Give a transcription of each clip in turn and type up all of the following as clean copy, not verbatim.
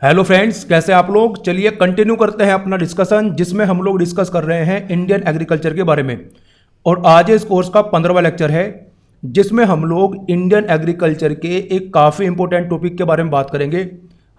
Hello friends, कैसे आप लोग। चलिए कंटिन्यू करते हैं अपना डिस्कशन, जिसमें हम लोग डिस्कस कर रहे हैं इंडियन एग्रीकल्चर के बारे में। और आज इस कोर्स का 15वां लेक्चर है, जिसमें हम लोग इंडियन एग्रीकल्चर के एक काफ़ी इंपॉर्टेंट टॉपिक के बारे में बात करेंगे।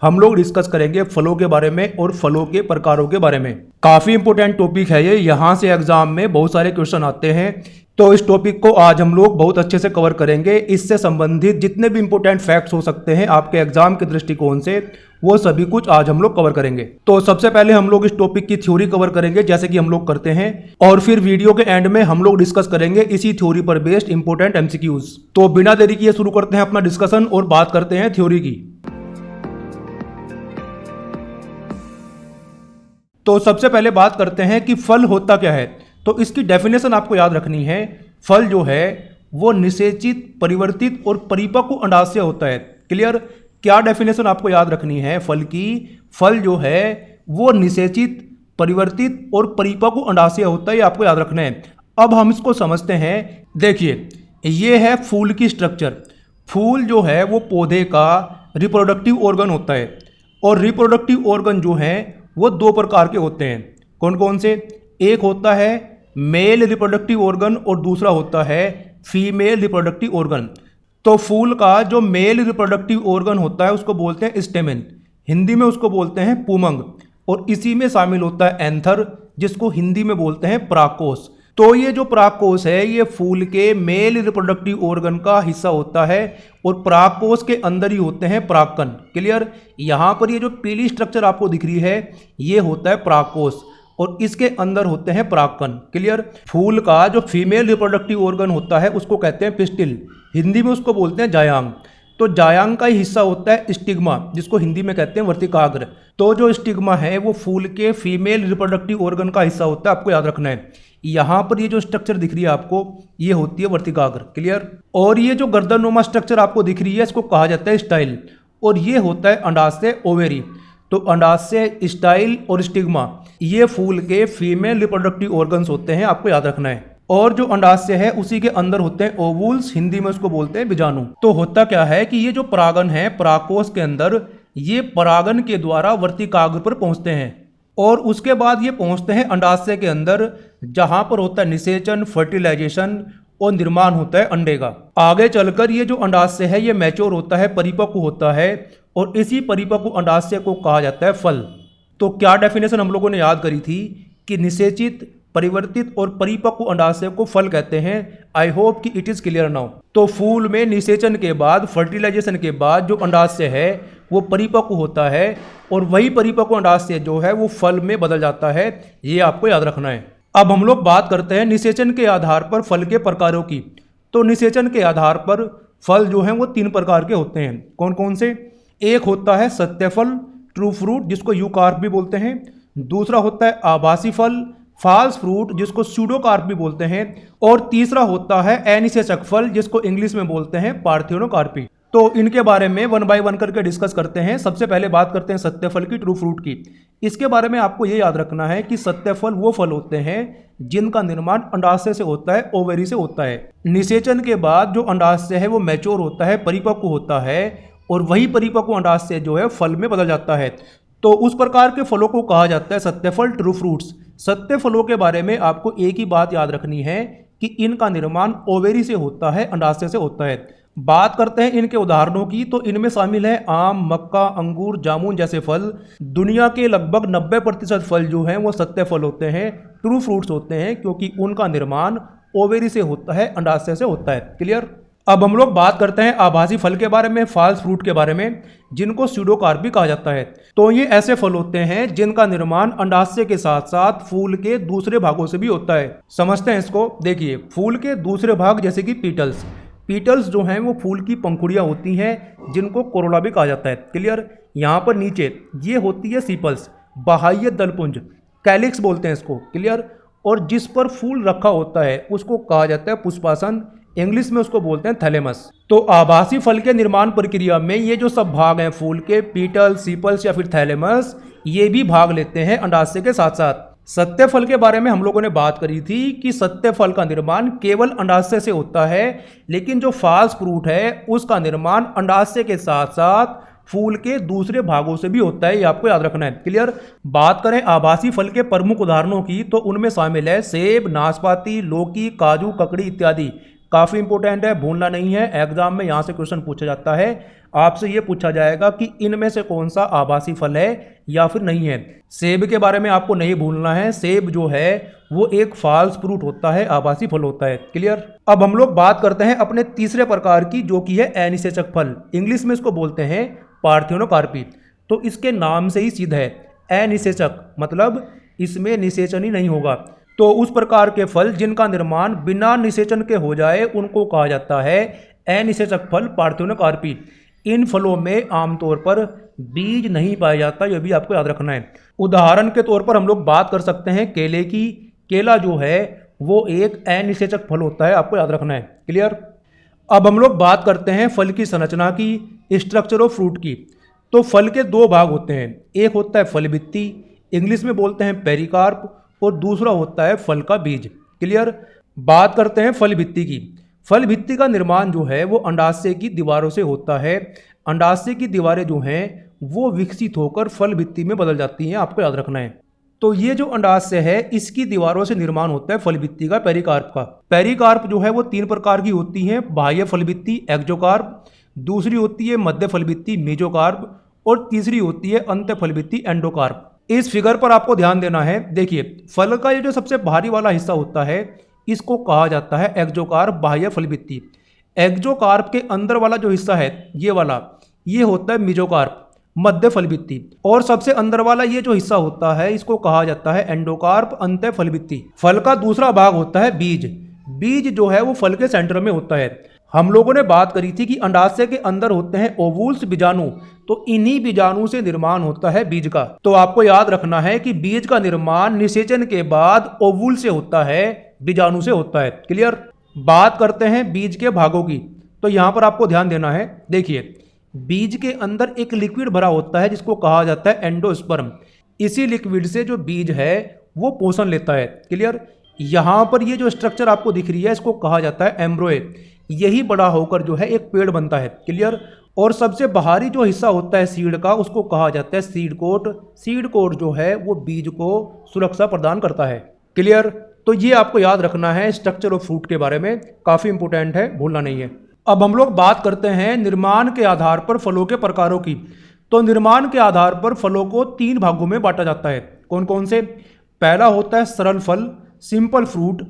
हम लोग डिस्कस करेंगे फलों के बारे में और फलों के प्रकारों के बारे में। काफ़ी इंपॉर्टेंट टॉपिक है ये, यहाँ से एग्जाम में बहुत सारे क्वेश्चन आते हैं। तो इस टॉपिक को आज हम लोग बहुत अच्छे से कवर करेंगे। इससे संबंधित जितने भी इंपॉर्टेंट फैक्ट्स हो सकते हैं आपके एग्जाम के दृष्टिकोण से, वो सभी कुछ आज हम लोग कवर करेंगे। तो सबसे पहले हम लोग इस टॉपिक की थ्योरी कवर करेंगे, जैसे कि हम लोग करते हैं, और फिर वीडियो के एंड में हम लोग डिस्कस करेंगे इसी थ्योरी पर बेस्ड इंपॉर्टेंट एमसीक्यूज। तो बिना देरी किए शुरू करते हैं अपना डिस्कशन और बात करते हैं थ्योरी की। तो सबसे पहले बात करते हैं कि फल होता क्या है। तो इसकी डेफिनेशन आपको याद रखनी है। फल जो है वो निषेचित, परिवर्तित और परिपक्व अंडाशय होता है। क्लियर। क्या डेफिनेशन आपको याद रखनी है फल की। फल जो है वो निषेचित, परिवर्तित और परिपक्व अंडाशय होता है, ये आपको याद रखना है। अब हम इसको समझते हैं। देखिए, ये है फूल की स्ट्रक्चर। फूल जो है वो पौधे का रिप्रोडक्टिव ऑर्गन होता है। और रिप्रोडक्टिव ऑर्गन जो है वो दो प्रकार के होते हैं। कौन कौन से। एक होता है मेल रिप्रोडक्टिव ऑर्गन और दूसरा होता है फीमेल रिप्रोडक्टिव ऑर्गन। तो फूल का जो मेल रिप्रोडक्टिव ऑर्गन होता है उसको बोलते हैं स्टेमेन, हिंदी में उसको बोलते हैं पुमंग। और इसी में शामिल होता है एंथर, जिसको हिंदी में बोलते हैं परागकोश। तो ये जो परागकोश है ये फूल के मेल रिप्रोडक्टिव ऑर्गन का हिस्सा होता है और परागकोश के अंदर ही होते हैं परागकण। क्लियर। यहाँ पर ये जो पीली स्ट्रक्चर आपको दिख रही है ये होता है परागकोश और इसके अंदर होते हैं परागकण। क्लियर। फूल का जो फीमेल रिप्रोडक्टिव ऑर्गन होता है उसको कहते हैं पिस्टिल, हिंदी में उसको बोलते हैं जायांग। तो जायांग का ही हिस्सा होता है स्टिग्मा, जिसको हिंदी में कहते हैं वर्तिकाग्र। तो जो स्टिग्मा है वो फूल के फीमेल रिप्रोडक्टिव ऑर्गन का हिस्सा होता है, आपको याद रखना है। यहाँ पर ये जो स्ट्रक्चर दिख रही है आपको, ये होती है वर्तिकाग्र। क्लियर। और ये जो गर्दननुमा स्ट्रक्चर आपको दिख रही है इसको कहा जाता है स्टाइल, और ये होता है अंडाशय, ओवेरी। तो अंडाशय, स्टाइल और स्टिग्मा ये फूल के फीमेल रिप्रोडक्टिव ऑर्गन्स होते हैं, आपको याद रखना है। और जो अंडाशय है उसी के अंदर होते हैं ओवुल्स, हिंदी में उसको बोलते हैं बीजाणु। तो होता क्या है कि ये जो परागन है परागकोश के अंदर, ये परागन के द्वारा वर्तिकाग्र पर पहुंचते हैं और उसके बाद ये पहुंचते हैं अंडाशय के अंदर, जहां पर होता है निषेचन, फर्टिलाइजेशन और निर्माण होता है अंडे का। आगे चलकर ये जो अंडाशय है ये मैच्योर होता है, परिपक्व होता है, और इसी परिपक्व अंडाशय को कहा जाता है फल। तो क्या डेफिनेशन हम लोगों ने याद करी थी कि निषेचित, परिवर्तित और परिपक्व अंडाशय को फल कहते हैं। आई होप कि इट इज क्लियर नाउ। तो फूल में निषेचन के बाद, फर्टिलाइजेशन के बाद जो अंडाशय है वो परिपक्व होता है और वही परिपक्व अंडाशय जो है वो फल में बदल जाता है, ये आपको याद रखना है। अब हम लोग बात करते हैं निषेचन के आधार पर फल के प्रकारों की। तो निषेचन के आधार पर फल जो है वो 3 प्रकार के होते हैं। कौन कौन से। एक होता है सत्य फल, ट्रू फ्रूट, जिसको यूकार्प भी बोलते हैं। दूसरा होता है आभासी फल, फॉल्स फ्रूट, जिसको स्यूडोकार्प भी बोलते हैं। और तीसरा होता है अनिषेचक फल, जिसको इंग्लिश में बोलते हैं पार्थेनोकार्पी। तो इनके बारे में 1 बाय 1 करके डिस्कस करते हैं। सबसे पहले बात करते हैं सत्य फल की, ट्रू फ्रूट की। इसके बारे में आपको ये याद रखना है कि सत्य फल वो फल होते हैं जिनका निर्माण अंडाशय से होता है, ओवेरी से होता है। निषेचन के बाद जो अंडाशय है वो मैच्योर होता है, परिपक्व होता है, और वही परिपक्व अंडाशय जो है फल में बदल जाता है। तो उस प्रकार के फलों को कहा जाता है सत्य फल, ट्रू फ्रूट्स। सत्य फलों के बारे में आपको एक ही बात याद रखनी है कि इनका निर्माण ओवेरी से होता है, अंडाशय से होता है। बात करते हैं इनके उदाहरणों की, तो इनमें शामिल है आम, मक्का, अंगूर, जामुन जैसे फल। दुनिया के लगभग 90% फल जो हैं वो सत्य फल होते हैं, ट्रू फ्रूट्स होते हैं, क्योंकि उनका निर्माण ओवेरी से होता है, अंडाशय से होता है। क्लियर। अब हम लोग बात करते हैं आभासी फल के बारे में, फॉल्स फ्रूट के बारे में, जिनको स्यूडोकार्प भी कहा जाता है। तो ये ऐसे फल होते हैं जिनका निर्माण अंडाशय के साथ साथ फूल के दूसरे भागों से भी होता है। समझते हैं इसको। देखिए, फूल के दूसरे भाग जैसे कि पीटल्स, पीटल्स जो हैं वो फूल की पंखुड़ियाँ होती हैं, जिनको कोरोला भी कहा जाता है। क्लियर। यहाँ पर नीचे ये होती है सीपल्स, बाह्य दलपुंज, कैलिक्स बोलते हैं इसको। क्लियर। और जिस पर फूल रखा होता है उसको कहा जाता है पुष्पासन, इंग्लिश में उसको बोलते हैं थैलेमस। तो आभासी फल के निर्माण प्रक्रिया में ये जो सब भाग हैं फूल के, पीटल, सीपल्स या फिर थैलेमस, ये भी भाग लेते हैं अंडाशय के साथ साथ। सत्य फल के बारे में हम लोगों ने बात करी थी कि सत्य फल का निर्माण केवल अंडाशय से होता है, लेकिन जो फॉल्स फ्रूट है उसका निर्माण अंडाशय के साथ साथ फूल के दूसरे भागों से भी होता है, ये आपको याद रखना है। क्लियर। बात करें आभासी फल के प्रमुख उदाहरणों की तो उनमें शामिल है सेब, नाशपाती, लौकी, काजू, ककड़ी इत्यादि। काफी इंपॉर्टेंट है, भूलना नहीं है, एग्जाम में यहां से क्वेश्चन पूछा जाता है। आपसे ये पूछा जाएगा कि इनमें से कौन सा आभासी फल है या फिर नहीं है। सेब के बारे में आपको नहीं भूलना है, सेब जो है वो एक फॉल्स फ्रूट होता है, आभासी फल होता है। क्लियर। अब हम लोग बात करते हैं अपने तीसरे प्रकार की, जो कि है अनिषेचक फल। इंग्लिश में इसको बोलते हैं पार्थेनोकार्पी। तो इसके नाम से ही सिद्ध है, अनिषेचक मतलब इसमें निषेचन ही नहीं होगा। तो उस प्रकार के फल जिनका निर्माण बिना निषेचन के हो जाए उनको कहा जाता है अनिषेचक फल, पार्थेनोकार्पी। इन फलों में आमतौर पर बीज नहीं पाया जाता, यह भी आपको याद रखना है। उदाहरण के तौर पर हम लोग बात कर सकते हैं केले की। केला जो है वो एक अनिषेचक फल होता है, आपको याद रखना है। क्लियर। अब हम लोग बात करते हैं फल की संरचना की, स्ट्रक्चर ऑफ फ्रूट की। तो फल के दो भाग होते हैं, एक होता है फल भित्ति, इंग्लिश में बोलते हैं पेरिकार्प, और दूसरा होता है फल का बीज। क्लियर। बात करते हैं फल भित्ति की। फल भित्ति का निर्माण जो है वो अंडाशय की दीवारों से होता है। अंडाशय की दीवारें जो हैं वो विकसित होकर फल भित्ति में बदल जाती हैं, आपको याद रखना है। तो ये जो अंडाशय है इसकी दीवारों से निर्माण होता है फल भित्ति का, पेरिकार्प का। पेरिकार्प जो है वो 3 प्रकार की होती हैं, बाह्य फल भित्ति एक्जोकार्प, दूसरी होती है मध्य फल भित्ति मेजोकार्प, और तीसरी होती है अंत्य फल भित्ति एंडोकार्प। इस फिगर पर आपको ध्यान देना है। देखिए फल का ये जो सबसे बाहरी वाला हिस्सा होता है इसको कहा जाता है एक्जोकार्प, बाह्य फल भित्ति। एक्जोकार्प के अंदर वाला जो हिस्सा है ये वाला, ये होता है मेजोकार्प, मध्य फल भित्ति। और सबसे अंदर वाला ये जो हिस्सा होता है इसको कहा जाता है एंडोकार्प, अंत्य फल भित्ति। फल का दूसरा भाग होता है बीज। बीज जो है वो फल के सेंटर में होता है। हम लोगों ने बात करी थी कि अंडाशय के अंदर होते हैं ओवुल्स, बीजाणु, तो इन्हीं बीजाणु से निर्माण होता है बीज का। तो आपको याद रखना है कि बीज का निर्माण निषेचन के बाद ओवुल से होता है, बीजाणु से होता है। क्लियर। बात करते हैं बीज के भागों की। तो यहां पर आपको ध्यान देना है। देखिए बीज के अंदर एक लिक्विड भरा होता है जिसको कहा जाता है एंडोस्पर्म। इसी लिक्विड से जो बीज है वो पोषण लेता है। क्लियर। यहां पर ये जो स्ट्रक्चर आपको दिख रही है इसको कहा जाता है एम्ब्रोए। यही बड़ा होकर जो है एक पेड़ बनता है। क्लियर। और सबसे बाहरी जो हिस्सा होता है सीड का उसको कहा जाता है सीड कोट। सीड कोट जो है वो बीज को सुरक्षा प्रदान करता है। क्लियर। तो ये आपको याद रखना है स्ट्रक्चर ऑफ फ्रूट के बारे में, काफी इंपोर्टेंट है, भूलना नहीं है। अब हम लोग बात करते हैं निर्माण के आधार पर फलों के प्रकारों की। तो निर्माण के आधार पर फलों को 3 भागों में बांटा जाता है। कौन कौन से? पहला होता है सरल फल, सिंपल फ्रूट,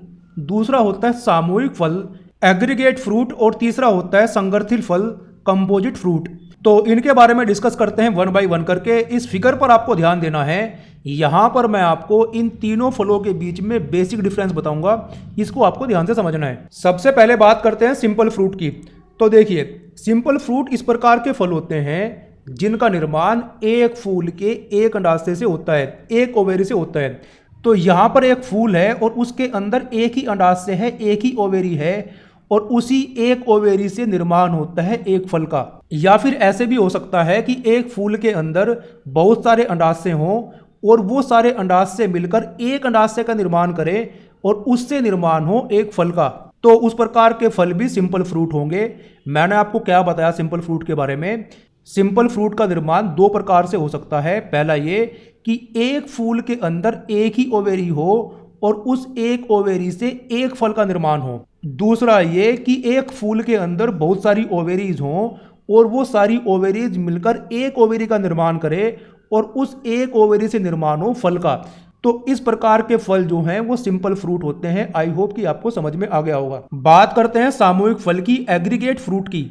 दूसरा होता है सामूहिक फल, एग्रीगेट फ्रूट, और तीसरा होता है संगठित फल, कंपोजिट फ्रूट। तो इनके बारे में डिस्कस करते हैं 1 बाय 1 करके। इस फिगर पर आपको ध्यान देना है, यहां पर मैं आपको इन तीनों फलों के बीच में बेसिक डिफरेंस बताऊंगा, इसको आपको ध्यान से समझना है। सबसे पहले बात करते हैं सिंपल फ्रूट की। तो देखिए सिंपल फ्रूट इस प्रकार के फल होते हैं जिनका निर्माण एक फूल के एक अंडाशय से होता है, एक ओवेरी से होता है। तो यहां पर एक फूल है और उसके अंदर एक ही अंडाशय है, एक ही ओवेरी है, और उसी एक ओवेरी से निर्माण होता है एक फल का। या फिर ऐसे भी हो सकता है कि एक फूल के अंदर बहुत सारे अंडाशय हों और वो सारे अंडाशय मिलकर एक अंडाशय का निर्माण करें और उससे निर्माण हो एक फल का। तो उस प्रकार के फल भी सिंपल फ्रूट होंगे। मैंने आपको क्या बताया सिंपल फ्रूट के बारे में? सिंपल फ्रूट का निर्माण 2 प्रकार से हो सकता है। पहला ये कि एक फूल के अंदर एक ही ओवेरी हो और उस एक ओवेरी से एक फल का निर्माण हो। दूसरा ये कि एक फूल के अंदर बहुत सारी ओवेरीज हों और वो सारी ओवेरीज मिलकर एक ओवेरी का निर्माण करे और उस एक ओवेरी से निर्माण हो फल का। तो इस प्रकार के फल जो हैं वो सिंपल फ्रूट होते हैं। आई होप कि आपको समझ में आ गया होगा। बात करते हैं सामूहिक फल की, एग्रीगेट फ्रूट की।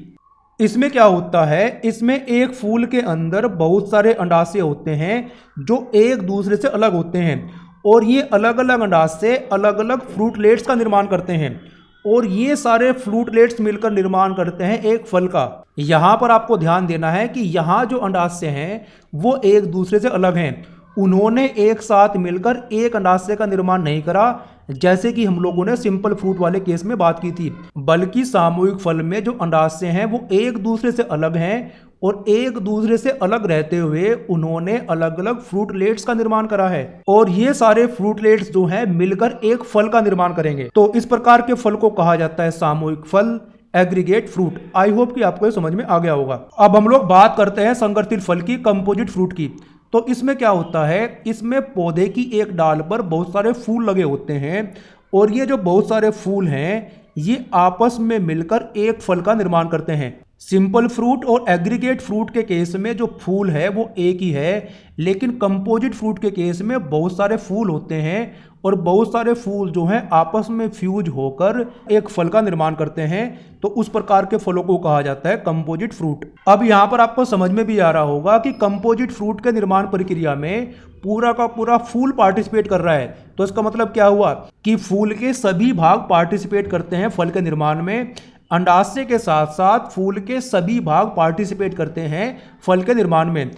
इसमें क्या होता है? इसमें एक फूल के अंदर बहुत सारे अंडाशय होते हैं जो एक दूसरे से अलग होते हैं और ये अलग अलग अंडाशय अलग अलग फ्रूटलेट्स का निर्माण करते हैं और ये सारे फ्रूटलेट्स मिलकर निर्माण करते हैं एक फल का। यहां पर आपको ध्यान देना है कि यहां जो अंडाशय हैं वो एक दूसरे से अलग हैं। उन्होंने एक साथ मिलकर एक अंडाशय का निर्माण नहीं करा जैसे कि हम लोगों ने सिंपल फ्रूट वाले केस में बात की थी, बल्कि सामूहिक फल में जो अंडाशय हैं वो एक दूसरे से अलग हैं और एक दूसरे से अलग रहते हुए उन्होंने अलग अलग फ्रूटलेट्स का निर्माण करा है और ये सारे फ्रूटलेट्स जो हैं मिलकर एक फल का निर्माण करेंगे। तो इस प्रकार के फल को कहा जाता है सामूहिक फल, एग्रीगेट फ्रूट। आई होप कि आपको ये समझ में आ गया होगा। अब हम लोग बात करते हैं संकरित फल की, कंपोजिट फ्रूट की। तो इसमें क्या होता है, इसमें पौधे की एक डाल पर बहुत सारे फूल लगे होते हैं और ये जो बहुत सारे फूल हैं ये आपस में मिलकर एक फल का निर्माण करते हैं। सिंपल फ्रूट और एग्रीगेट फ्रूट के केस में जो फूल है वो एक ही है, लेकिन कंपोजिट फ्रूट के केस में बहुत सारे फूल होते हैं और बहुत सारे फूल जो हैं आपस में फ्यूज होकर एक फल का निर्माण करते हैं। तो उस प्रकार के फलों को कहा जाता है कंपोजिट फ्रूट। अब यहाँ पर आपको समझ में भी आ रहा होगा कि कंपोजिट फ्रूट के निर्माण प्रक्रिया में पूरा का पूरा फूल पार्टिसिपेट कर रहा है। तो इसका मतलब क्या हुआ कि फूल के सभी भाग पार्टिसिपेट करते हैं फल के निर्माण में। अंडाशय के साथ साथ फूल के सभी भाग पार्टिसिपेट करते हैं फल के निर्माण में।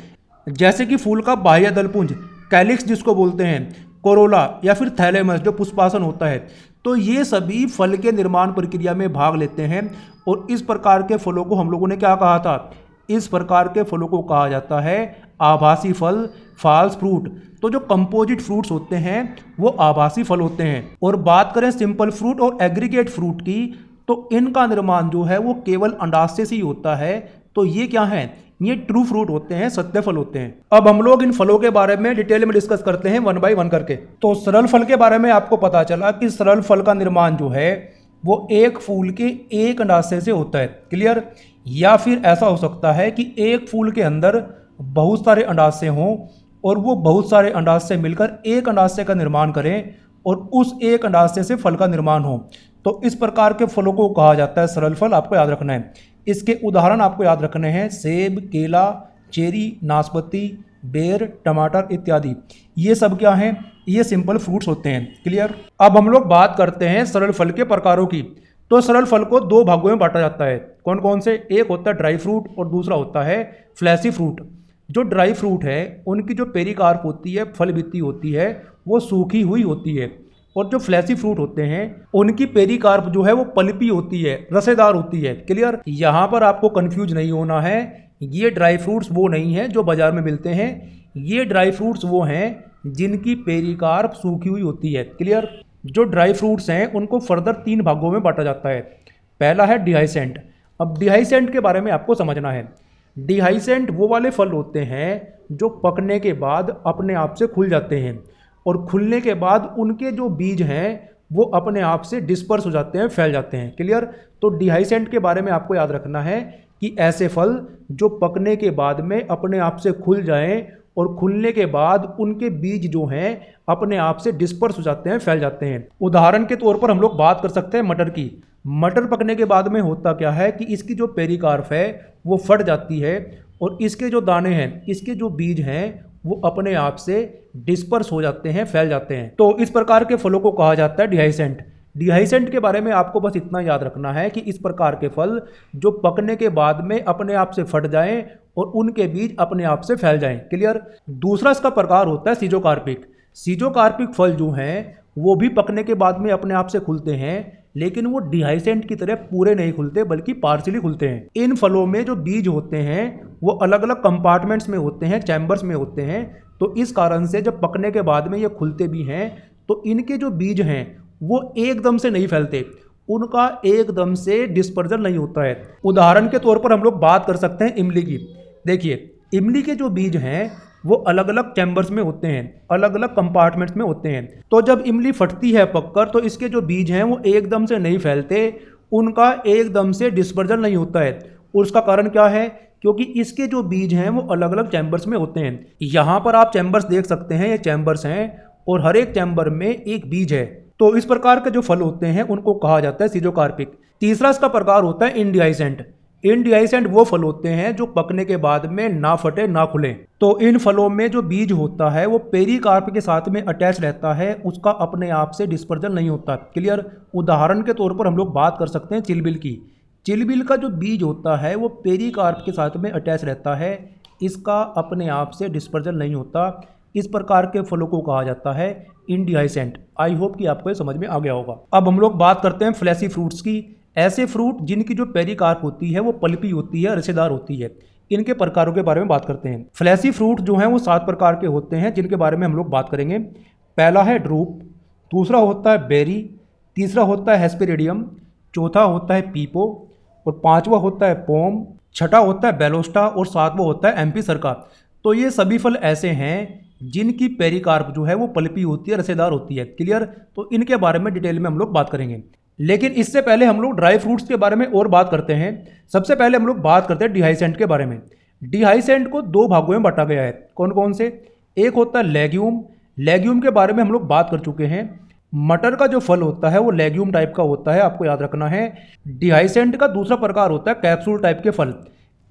जैसे कि फूल का बाह्य दलपुंज, कैलिक्स जिसको बोलते हैं, कोरोला या फिर थैलेमस जो पुष्पासन होता है, तो ये सभी फल के निर्माण प्रक्रिया में भाग लेते हैं। और इस प्रकार के फलों को हम लोगों ने क्या कहा था, इस प्रकार के फलों को कहा जाता है आभासी फल, फॉल्स फ्रूट। तो जो कंपोजिट फ्रूट्स होते हैं वो आभासी फल होते हैं। और बात करें सिंपल फ्रूट और एग्रीगेट फ्रूट की, तो इनका निर्माण जो है वो केवल अंडाशय से ही होता है। तो ये क्या है, ये ट्रू फ्रूट होते हैं, सत्य फल होते हैं। अब हम लोग इन फलों के बारे में डिटेल में डिस्कस करते हैं वन बाय वन करके। तो सरल फल के बारे में आपको पता चला कि सरल फल का निर्माण जो है वो एक फूल के एक अंडाशय से होता है। क्लियर। या फिर ऐसा हो सकता है कि एक फूल के अंदर बहुत सारे अंडाशय हों और वो बहुत सारे अंडाशय मिलकर एक अंडाशय का निर्माण करें और उस एक अंडाशय से फल का निर्माण हो। तो इस प्रकार के फलों को कहा जाता है सरल फल। आपको याद रखना है। इसके उदाहरण आपको याद रखने हैं, सेब, केला, चेरी, नाशपाती, बेर, टमाटर इत्यादि। ये सब क्या हैं, ये सिंपल फ्रूट्स होते हैं। क्लियर। अब हम लोग बात करते हैं सरल फल के प्रकारों की। तो सरल फल को दो भागों में बांटा जाता है। कौन कौन से, एक होता है ड्राई फ्रूट और दूसरा होता है फ्लैशी फ्रूट। जो ड्राई फ्रूट है उनकी जो पेरिकार्प होती है, फल भित्ति होती है, वो सूखी हुई होती है। और जो फ्लैशी फ्रूट होते हैं उनकी पेरिकार्प जो है वो पल्पी होती है, रसेदार होती है। क्लियर। यहाँ पर आपको कंफ्यूज नहीं होना है, ये ड्राई फ्रूट्स वो नहीं है जो बाजार में मिलते हैं। ये ड्राई फ्रूट्स वो हैं जिनकी पेरिकार्प सूखी हुई होती है। क्लियर। जो ड्राई फ्रूट्स हैं उनको फर्दर तीन भागों में बांटा जाता है। पहला है डिहाइसेंट। अब डिहाइसेंट के बारे में आपको समझना है। डिहाइसेंट वो वाले फल होते हैं जो पकने के बाद अपने आप से खुल जाते हैं और खुलने के बाद उनके जो बीज हैं वो अपने आप से डिस्पर्स हो जाते हैं, फैल जाते हैं। क्लियर। तो डिहाइसेंट के बारे में आपको याद रखना है कि ऐसे फल जो पकने के बाद में अपने आप से खुल जाएं और खुलने के बाद उनके बीज जो हैं अपने आप से डिस्पर्स हो जाते हैं, फैल जाते हैं। उदाहरण के तौर पर हम लोग बात कर सकते हैं मटर की। मटर पकने के बाद में होता क्या है कि इसकी जो पेरिकार्प है वो फट जाती है और इसके जो दाने हैं, इसके जो बीज हैं वो अपने आप से डिस्पर्स हो जाते हैं, फैल जाते हैं। तो इस प्रकार के फलों को कहा जाता है डिहाइसेंट। डिहाइसेंट के बारे में आपको बस इतना याद रखना है कि इस प्रकार के फल जो पकने के बाद में अपने आप से फट जाएं और उनके बीज अपने आप से फैल जाएं। क्लियर। दूसरा इसका प्रकार होता है सीजोकार्पिक। सीजोकार्पिक फल जो हैं वो भी पकने के बाद में अपने आप से खुलते हैं, लेकिन वो डिहाइसेंट की तरह पूरे नहीं खुलते बल्कि पार्शियली खुलते हैं। इन फलों में जो बीज होते हैं वो अलग अलग कंपार्टमेंट्स में होते हैं, चैम्बर्स में होते हैं। तो इस कारण से जब पकने के बाद में ये खुलते भी हैं तो इनके जो बीज हैं वो एकदम से नहीं फैलते, उनका एकदम से डिस्पर्जन नहीं होता है। उदाहरण के तौर पर हम लोग बात कर सकते हैं इमली की। देखिए, इमली के जो बीज हैं वो अलग अलग चैम्बर्स में होते हैं, अलग अलग कंपार्टमेंट्स में होते हैं। तो जब इमली फटती है पककर तो इसके जो बीज हैं वो एकदम से नहीं फैलते, उनका एकदम से डिस्पर्जन नहीं होता है। और उसका कारण क्या है, क्योंकि इसके जो बीज हैं वो अलग अलग चैम्बर्स में होते हैं। यहाँ पर आप चैम्बर्स देख सकते हैं, ये चैम्बर्स हैं और हर एक चैम्बर में एक बीज है। तो इस प्रकार के जो फल होते हैं उनको कहा जाता है सीजोकार्पिक। तीसरा इसका प्रकार होता है इंडिहाइसेंट। इंडिहाइसेंट वो फल होते हैं जो पकने के बाद में ना फटे ना खुले। तो इन फलों में जो बीज होता है वो पेरिकार्प के साथ में अटैच रहता है, उसका अपने आप से डिस्पर्जन नहीं होता। क्लियर। उदाहरण के तौर पर हम लोग बात कर सकते हैं चिलबिल की। चिलबिल का जो बीज होता है वो पेरिकार्प के साथ में अटैच रहता है, इसका अपने आप से डिस्पर्जन नहीं होता। इस प्रकार के फलों को कहा जाता है इंडिहाइसेंट। आई होप कि आपको ये समझ में आ गया होगा। अब हम लोग बात करते हैं फ्लैशी फ्रूट्स की। ऐसे फ्रूट जिनकी जो पेरिकार्प होती है वो पल्पी होती है, रसेदार होती है। इनके प्रकारों के बारे में बात करते हैं। फ्लैशी फ्रूट जो हैं वो 7 प्रकार के होते हैं जिनके बारे में हम लोग बात करेंगे। पहला है ड्रूप, दूसरा होता है बेरी, तीसरा होता है हेस्पेरिडियम, चौथा होता है पीपो, और पांचवा होता है पोम, छठा होता है बेलोस्टा और सातवां होता है एम्फी सरका। तो ये सभी फल ऐसे हैं जिनकी पेरिकार्प जो है वो पल्पी होती है, रसेदार होती है। क्लियर? तो इनके बारे में डिटेल में हम लोग बात करेंगे, लेकिन इससे पहले हम लोग ड्राई फ्रूट्स के बारे में और बात करते हैं। सबसे पहले हम लोग बात करते हैं डिहाइसेंट के बारे में। डिहाइसेंट को दो भागों में बांटा गया है। कौन कौन से? एक होता है लेग्यूम। लेग्यूम के बारे में हम लोग बात कर चुके हैं। मटर का जो फल होता है वो लेग्यूम टाइप का होता है, आपको याद रखना है। डिहाइसेंट का दूसरा प्रकार होता है कैप्सूल टाइप के फल।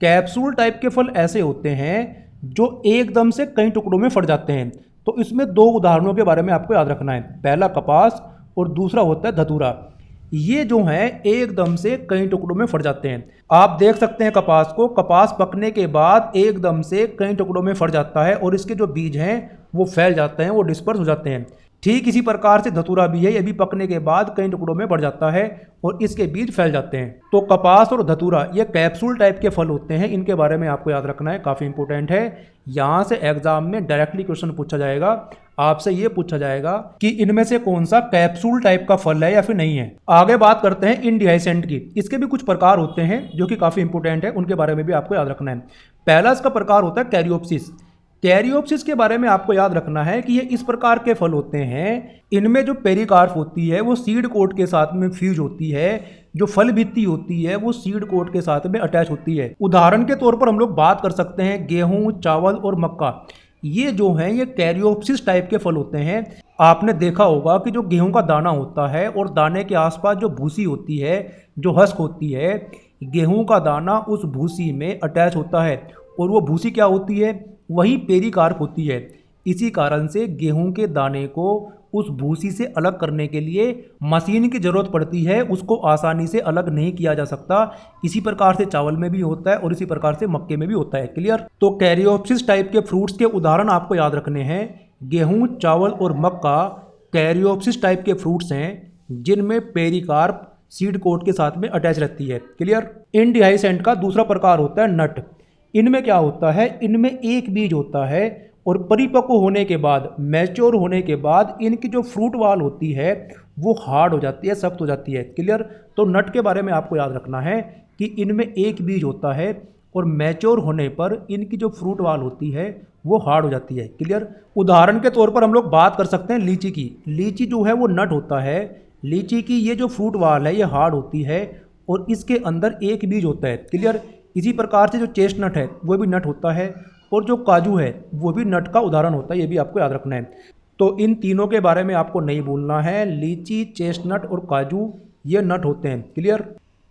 कैप्सूल टाइप के फल ऐसे होते हैं जो एकदम से कई टुकड़ों में फट जाते हैं। तो इसमें दो उदाहरणों के बारे में आपको याद रखना है। पहला कपास और दूसरा होता है धतूरा। ये जो है एकदम से कई टुकड़ों में फट जाते हैं। आप देख सकते हैं कपास को, कपास पकने के बाद एकदम से कई टुकड़ों में फट जाता है और इसके जो बीज हैं वो फैल जाते हैं, वो डिस्पर्स हो जाते हैं। ठीक इसी प्रकार से धतूरा भी है, ये भी पकने के बाद कई टुकड़ों में बढ़ जाता है और इसके बीज फैल जाते हैं। तो कपास और धतूरा ये कैप्सूल टाइप के फल होते हैं, इनके बारे में आपको याद रखना है, काफ़ी इंपॉर्टेंट है। यहाँ से एग्जाम में डायरेक्टली क्वेश्चन पूछा जाएगा, आपसे ये पूछा जाएगा कि इनमें से कौन सा कैप्सूल टाइप का फल है या फिर नहीं है। आगे बात करते हैं इनडिहाइसेंट की। इसके भी कुछ प्रकार होते हैं जो कि काफ़ी इंपॉर्टेंट है, उनके बारे में भी आपको याद रखना है। पहला इसका प्रकार होता है कैरियोप्सिस। कैरियोप्सिस के बारे में आपको याद रखना है कि ये इस प्रकार के फल होते हैं, इनमें जो पेरिकार्प होती है वो सीड कोट के साथ में फ्यूज होती है, जो फल भित्ति होती है वो सीड कोट के साथ में अटैच होती है। उदाहरण के तौर पर हम लोग बात कर सकते हैं गेहूं, चावल और मक्का। ये जो हैं ये कैरियोप्सिस टाइप के फल होते हैं। आपने देखा होगा कि जो गेहूं का दाना होता है और दाने के आसपास जो भूसी होती है, जो हस्क होती है, गेहूं का दाना उस भूसी में अटैच होता है और वो भूसी क्या होती है? वही पेरिकार्प होती है। इसी कारण से गेहूं के दाने को उस भूसी से अलग करने के लिए मशीन की जरूरत पड़ती है, उसको आसानी से अलग नहीं किया जा सकता। इसी प्रकार से चावल में भी होता है और इसी प्रकार से मक्के में भी होता है। क्लियर? तो कैरियोप्सिस टाइप के फ्रूट्स के उदाहरण आपको याद रखने हैं। गेहूं, चावल और मक्का कैरियोप्सिस टाइप के फ्रूट्स हैं जिनमें पेरिकार्प सीड कोट के साथ में अटैच रहती है। क्लियर? इनडिहाइसेंट का दूसरा प्रकार होता है नट। इनमें क्या होता है? इनमें एक बीज होता है और परिपक्व होने के बाद, मैच्योर होने के बाद इनकी जो फ्रूट वाल होती है वो हार्ड हो जाती है, सख्त हो जाती है। क्लियर? तो नट के बारे में आपको याद रखना है कि इनमें एक बीज होता है और मैच्योर होने पर इनकी जो फ्रूट वाल होती है वो हार्ड हो जाती है। क्लियर? उदाहरण के तौर पर हम लोग बात कर सकते हैं लीची की। लीची जो है वो नट होता है। लीची की ये जो फ्रूट वाल है ये हार्ड होती है और इसके अंदर एक बीज होता है। क्लियर? इसी प्रकार से जो चेस्टनट है वो भी नट होता है और जो काजू है वो भी नट का उदाहरण होता है, ये भी आपको याद रखना है। तो इन तीनों के बारे में आपको नहीं भूलना है, लीची, चेस्टनट और काजू ये नट होते हैं। क्लियर?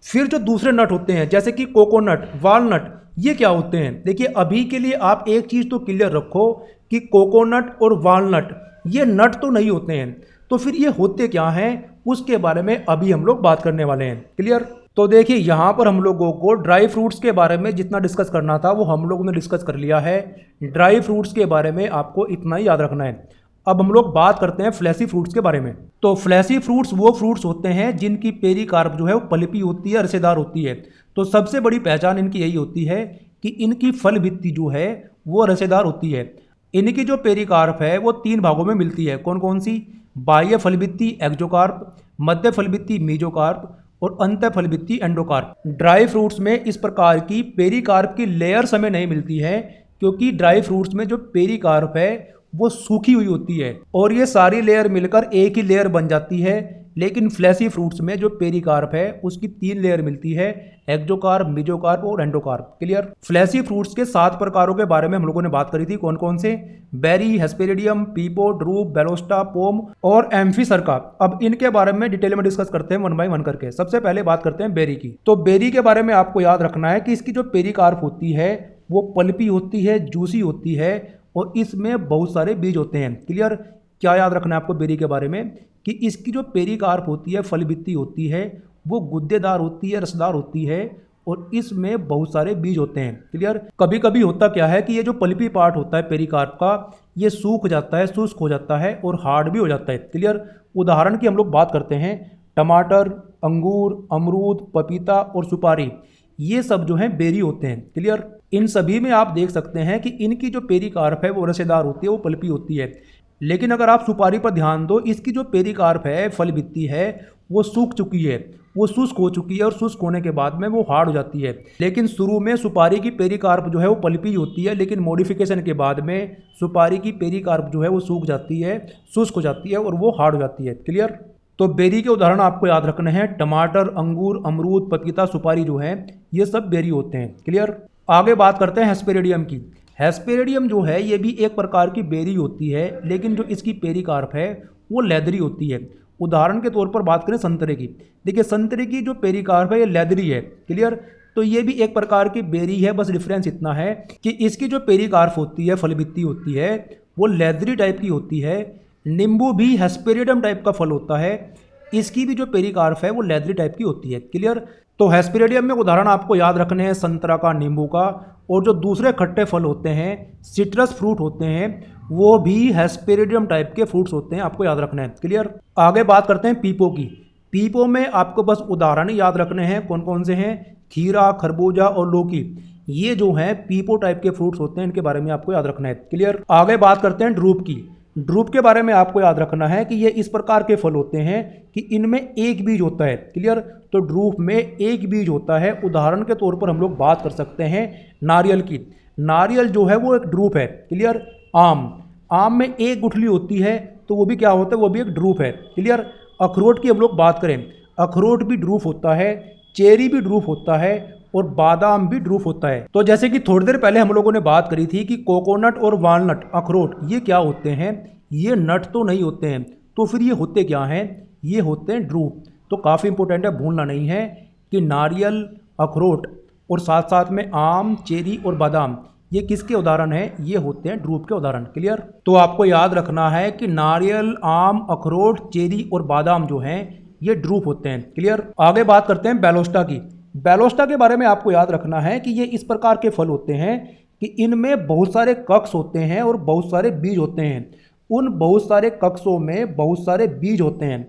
फिर जो दूसरे नट होते हैं जैसे कि कोकोनट, वालनट, ये क्या होते हैं? देखिए अभी के लिए आप एक चीज़ तो क्लियर रखो कि कोकोनट और वालनट ये नट तो नहीं होते हैं, तो फिर ये होते क्या हैं उसके बारे में अभी हम लोग बात करने वाले हैं। क्लियर? तो देखिए यहाँ पर हम लोगों को ड्राई फ्रूट्स के बारे में जितना डिस्कस करना था वो हम लोगों ने डिस्कस कर लिया है। ड्राई फ्रूट्स के बारे में आपको इतना ही याद रखना है। अब हम लोग बात करते हैं फ्लैशी फ्रूट्स के बारे में। तो फ्लैशी फ्रूट्स वो फ्रूट्स होते हैं जिनकी पेरिकार्प जो है वो पल्पी होती है, रसेदार होती है। तो सबसे बड़ी पहचान इनकी यही होती है कि इनकी फल भित्ति जो है वो रसेदार होती है। इनकी जो पेरिकार्प है वो तीन भागों में मिलती है। कौन कौन सी? बाह्य फल भित्ति एक्जोकार्प, मध्य फल भित्ति मीजोकार्प और अंत फल भित्ति एंडोकार्प। ड्राई फ्रूट्स में इस प्रकार की पेरिकार्प की लेयर्स हमें नहीं मिलती है क्योंकि ड्राई फ्रूट्स में जो पेरिकार्प है वो सूखी हुई होती है और ये सारी लेयर मिलकर एक ही लेयर बन जाती है। लेकिन फ्लैशी फ्रूट्स में जो पेरिकार्प है उसकी तीन लेयर मिलती है, एक्जोकार्प, मीजोकार्प और एंडोकार्प। क्लियर? फ्लैशी फ्रूट्स के 7 प्रकारों के बारे में हम लोगों ने बात करी थी। कौन कौन से? बेरी, हेस्पेरिडियम, पीपो, ड्रूप, बेलोस्टा, पोम और एम्फी सरका। अब इनके बारे में डिटेल में डिस्कस करते हैं वन बाय वन करके। सबसे पहले बात करते हैं बेरी की। तो बेरी के बारे में आपको याद रखना है कि इसकी जो पेरिकार्प होती है वो पल्पी होती है, जूसी होती है और इसमें बहुत सारे बीज होते हैं। क्लियर? क्या याद रखना है आपको बेरी के बारे में कि इसकी जो पेरिकार्प होती है, फल भित्ति होती है, वो गुद्देदार होती है, रसदार होती है और इसमें बहुत सारे बीज होते हैं। क्लियर? कभी कभी होता क्या है कि ये जो पल्पी पार्ट होता है पेरिकार्प का ये सूख जाता है, शुष्क हो जाता है और हार्ड भी हो जाता है। क्लियर? उदाहरण की हम लोग बात करते हैं, टमाटर, अंगूर, अमरूद, पपीता और सुपारी, ये सब जो है बेरी होते हैं। क्लियर? इन सभी में आप देख सकते हैं कि इनकी जो पेरिकार्प है वो रसेदार होती है, वो पल्पी होती है। लेकिन अगर आप सुपारी पर ध्यान दो, इसकी जो पेरिकार्प है, फल भित्ति है, वो सूख चुकी है, वो शुष्क हो चुकी है और शुष्क होने के बाद में वो हार्ड हो जाती है। लेकिन शुरू में सुपारी की पेरिकार्प जो है वो पल्पी होती है, लेकिन मॉडिफिकेशन के बाद में सुपारी की पेरिकार्प जो है वो सूख जाती है, शुष्क हो जाती है और वो हार्ड हो जाती है। क्लियर। तो बेरी के उदाहरण आपको याद रखने हैं, टमाटर, अंगूर, अमरूद, पपीता, सुपारी जो है ये सब बेरी होते हैं। क्लियर। आगे बात करते हैं हेस्पेरिडियम की। हेस्पेरिडियम जो है ये भी एक प्रकार की बेरी होती है, लेकिन जो इसकी पेरिकार्प है वो लेदरी होती है। उदाहरण के तौर पर बात करें संतरे की, देखिए संतरे की जो पेरिकार्प है ये लेदरी है। क्लियर। तो ये भी एक प्रकार की बेरी है, बस डिफरेंस इतना है कि इसकी जो पेरिकार्प होती है, फलबित्ती होती है, वो लेदरी टाइप की होती है। नींबू भी हेस्पेरिडियम टाइप का फल होता है, इसकी भी जो पेरिकार्प है वो लेदरी टाइप की होती है। क्लियर। तो हेस्पेरिडियम में उदाहरण आपको याद रखने हैं संतरा का, नींबू का, और जो दूसरे खट्टे फल होते हैं, सिट्रस फ्रूट होते हैं, वो भी हेस्पेरिडियम टाइप के फ्रूट्स होते हैं, आपको याद रखना है। क्लियर। आगे बात करते हैं पीपो की। पीपो में आपको बस उदाहरण ही याद रखने हैं, कौन कौन से हैं, खीरा, खरबूजा और लौकी, ये जो हैं पीपो टाइप के फ्रूट्स होते हैं, इनके बारे में आपको याद रखना है। क्लियर। आगे बात करते हैं ड्रूप की। ड्रूप के बारे में आपको याद रखना है कि ये इस प्रकार के फल होते हैं कि इनमें एक बीज होता है। क्लियर। तो ड्रूप में एक बीज होता है। उदाहरण के तौर पर हम लोग बात कर सकते हैं नारियल की। नारियल जो है वो एक ड्रूप है। क्लियर। आम में एक गुठली होती है, तो वो भी क्या होता है, वो भी एक ड्रूप है। क्लियर। अखरोट की हम लोग बात करें, अखरोट भी ड्रूप होता है, चेरी भी ड्रूप होता है और बादाम भी ड्रूप होता है। तो जैसे कि थोड़ी देर पहले हम लोगों ने बात करी थी कि कोकोनट और वालनट, अखरोट, ये क्या होते हैं, ये नट तो नहीं होते हैं, तो फिर ये होते क्या हैं, ये होते हैं ड्रूप। तो काफ़ी इंपॉर्टेंट है, भूलना नहीं है कि नारियल, अखरोट और साथ साथ में आम, चेरी और बादाम, ये किसके उदाहरण हैं, ये होते हैं ड्रूप के उदाहरण। क्लियर। तो आपको याद रखना है कि नारियल, आम, अखरोट, चेरी और बादाम जो हैं ये ड्रूप होते हैं। क्लियर। आगे बात करते हैं बेलोस्टा की। बेलोस्टा के बारे में आपको याद रखना है कि ये इस प्रकार के फल होते हैं कि इनमें बहुत सारे कक्ष होते हैं और बहुत सारे बीज होते हैं। उन बहुत सारे कक्षों में बहुत सारे बीज होते हैं।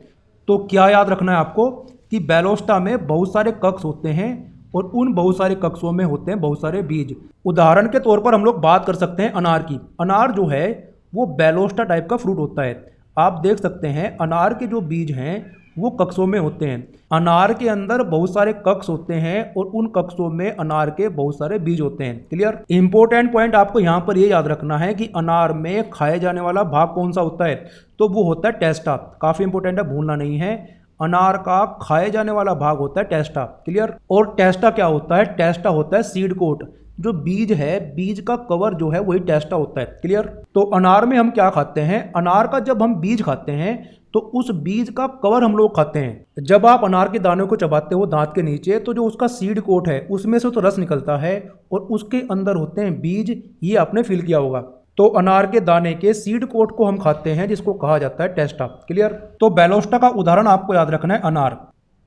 तो क्या याद रखना है आपको कि बेलोस्टा में बहुत सारे कक्ष होते हैं और उन बहुत सारे कक्षों में होते हैं बहुत सारे बीज। उदाहरण के तौर पर हम लोग बात कर सकते हैं अनार की। अनार जो है वो बेलोस्टा टाइप का फ्रूट होता है। आप देख सकते हैं अनार के जो बीज हैं वो कक्षों में होते हैं। अनार के अंदर बहुत सारे कक्ष होते हैं और उन कक्षों में अनार के बहुत सारे बीज होते हैं। क्लियर। इंपॉर्टेंट पॉइंट आपको यहाँ पर ये याद रखना है कि अनार में खाए जाने वाला भाग कौन सा होता है, तो वो होता है टेस्टा। काफ़ी इंपॉर्टेंट है, भूलना नहीं है। अनार का खाए जाने वाला भाग होता है टेस्टा। क्लियर। और टेस्टा क्या होता है, टेस्टा होता है सीड कोट। जो बीज है, बीज का कवर जो है वही टेस्टा होता है। क्लियर। तो अनार में हम क्या खाते हैं, अनार का जब हम बीज खाते हैं तो उस बीज का कवर हम लोग खाते हैं। जब आप अनार के दाने को चबाते हो दांत के नीचे, तो जो उसका सीड कोट है उसमें से तो रस निकलता है और उसके अंदर होते हैं बीज, ये आपने फील किया होगा। तो अनार के दाने के सीड कोट को हम खाते हैं, जिसको कहा जाता है टेस्टा। क्लियर। तो बेलोस्टा का उदाहरण आपको याद रखना है अनार।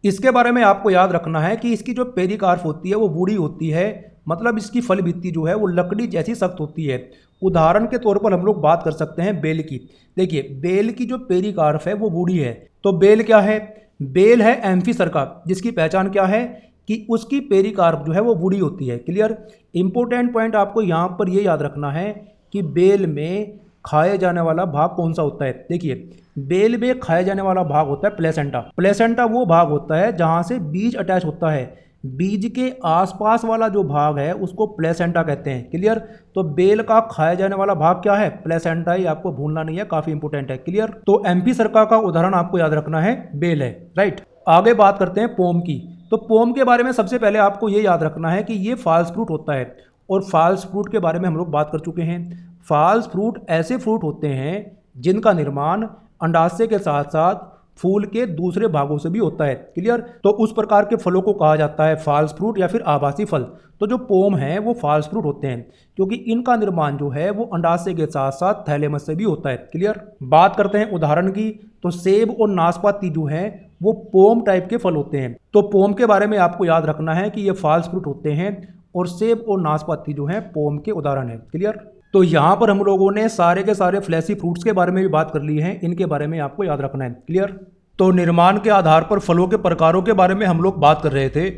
इसके बारे में आपको याद रखना है कि इसकी जो पेरिकार्प होती है वो बूढ़ी होती है, मतलब इसकी फल भित्ति जो है वो लकड़ी जैसी सख्त होती है। उदाहरण के तौर पर हम लोग बात कर सकते हैं बेल की। देखिए बेल की जो पेरिकार्प है वो बूढ़ी है। तो बेल क्या है, बेल है एम्फीसर्का, जिसकी पहचान क्या है कि उसकी पेरिकार्प जो है वो बूढ़ी होती है। क्लियर। इंपॉर्टेंट पॉइंट आपको यहाँ पर ये याद रखना है कि बेल में खाए जाने वाला भाग कौन सा होता है। देखिए बेल में खाए जाने वाला भाग होता है प्लेसेंटा। प्लेसेंटा वो भाग होता है जहाँ से बीज अटैच होता है। बीज के आसपास वाला जो भाग है उसको प्लेसेंटा कहते हैं। क्लियर। तो बेल का खाया जाने वाला भाग क्या है, प्लेसेंटा ही, आपको भूलना नहीं है, काफी इंपॉर्टेंट है। क्लियर। तो एम्फीसर्का का उदाहरण आपको याद रखना है बेल है। राइट। आगे बात करते हैं पोम की। तो पोम के बारे में सबसे पहले आपको ये याद रखना है कि ये फॉल्स फ्रूट होता है, और फॉल्स फ्रूट के बारे में हम लोग बात कर चुके हैं। फॉल्स फ्रूट ऐसे फ्रूट होते हैं जिनका निर्माण अंडाशय के साथ साथ फूल के दूसरे भागों से भी होता है। क्लियर। तो उस प्रकार के फलों को कहा जाता है फॉल्स फ्रूट या फिर आभासी फल। तो जो पोम है वो फॉल्स फ्रूट होते हैं क्योंकि इनका निर्माण जो है वो अंडाशय के साथ साथ थैलेमस से भी होता है। क्लियर। बात करते हैं उदाहरण की। तो सेब और नाशपाती जो है वो पोम टाइप के फल होते हैं। तो पोम के बारे में आपको याद रखना है कि ये फॉल्स फ्रूट होते हैं और सेब और नाशपाती जो है पोम के उदाहरण है। क्लियर। तो यहाँ पर हम लोगों ने सारे के सारे फ्लैशी फ्रूट्स के बारे में भी बात कर ली है, इनके बारे में आपको याद रखना है। क्लियर। तो निर्माण के आधार पर फलों के प्रकारों के बारे में हम लोग बात कर रहे थे,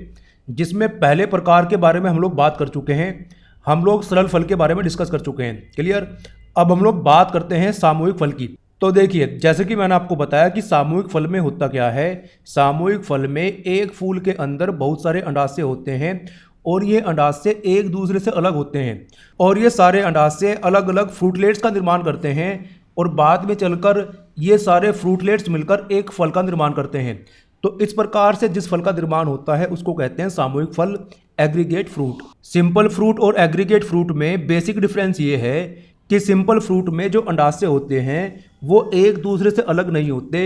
जिसमें पहले प्रकार के बारे में हम लोग बात कर चुके हैं। हम लोग सरल फल के बारे में डिस्कस कर चुके हैं। क्लियर। अब हम लोग बात करते हैं सामूहिक फल की। तो देखिए, जैसे कि मैंने आपको बताया कि सामूहिक फल में होता क्या है। सामूहिक फल में एक फूल के अंदर बहुत सारे अंडाशय होते हैं और ये अंडाशय एक दूसरे से अलग होते हैं और ये सारे अंडाशय अलग अलग फ्रूटलेट्स का निर्माण करते हैं और बाद में चलकर ये सारे फ्रूटलेट्स मिलकर एक फल का निर्माण करते हैं। तो इस प्रकार से जिस फल का निर्माण होता है उसको कहते हैं सामूहिक फल, एग्रीगेट फ्रूट। सिंपल फ्रूट और एग्रीगेट फ्रूट में बेसिक डिफरेंस ये है कि सिंपल फ्रूट में जो अंडाशय होते हैं वो एक दूसरे से अलग नहीं होते,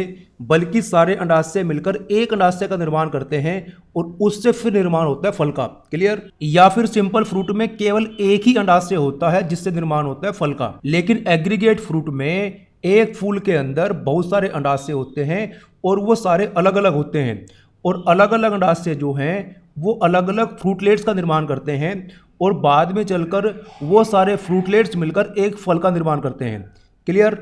बल्कि सारे अंडाशय मिलकर एक अंडाशय का निर्माण करते हैं और उससे फिर निर्माण होता है फल का। क्लियर? या फिर सिंपल फ्रूट में केवल एक ही अंडाशय होता है जिससे निर्माण होता है फल का। लेकिन एग्रीगेट फ्रूट में एक फूल के अंदर बहुत सारे अंडाशय होते हैं और वो सारे अलग अलग होते हैं और अलग अलग अंडाशय जो हैं वो अलग अलग फ्रूटलेट्स का निर्माण करते हैं और बाद में चलकर वो सारे फ्रूटलेट्स मिलकर एक फल का निर्माण करते हैं। क्लियर?